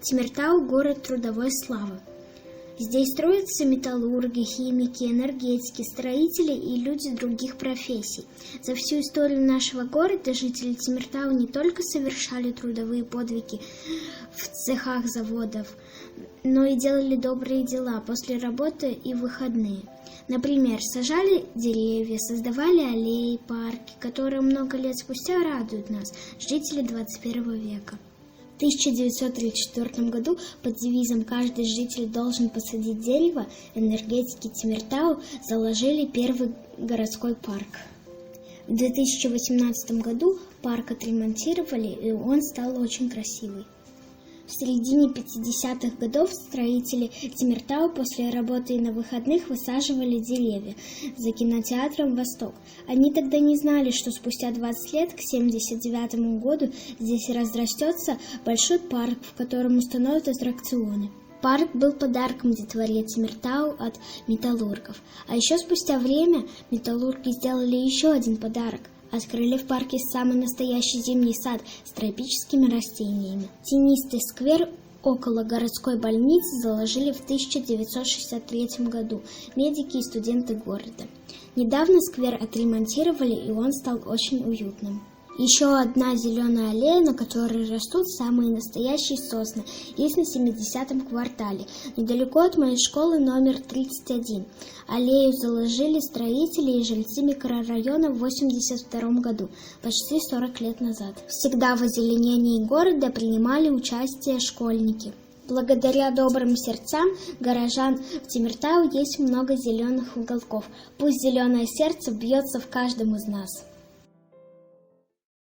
Темиртау – город трудовой славы. Здесь строятся металлурги, химики, энергетики, строители и люди других профессий. За всю историю нашего города жители Темиртау не только совершали трудовые подвиги в цехах заводов, но и делали добрые дела после работы и в выходные. Например, сажали деревья, создавали аллеи, парки, которые много лет спустя радуют нас, жителей 21 века. В 1934 году под девизом «Каждый житель должен посадить дерево» энергетики Темиртау заложили первый городской парк. В 2018 году парк отремонтировали, и он стал очень красивый. В середине 50-х годов строители Темиртау после работы и на выходных высаживали деревья за кинотеатром «Восток». Они тогда не знали, что спустя 20 лет, к 1979 году, здесь разрастется большой парк, в котором установят аттракционы. Парк был подарком детворе Темиртау от металлургов. А еще спустя время металлурги сделали еще один подарок. Открыли в парке самый настоящий зимний сад с тропическими растениями. Тенистый сквер около городской больницы заложили в 1963 году медики и студенты города. Недавно сквер отремонтировали, и он стал очень уютным. Еще одна зеленая аллея, на которой растут самые настоящие сосны, есть на 70-м квартале, недалеко от моей школы номер 31. Аллею заложили строители и жильцы микрорайона в 1982 году, почти 40 лет назад. Всегда в озеленении города принимали участие школьники. Благодаря добрым сердцам горожан в Темиртау есть много зеленых уголков. Пусть зеленое сердце бьется в каждом из нас.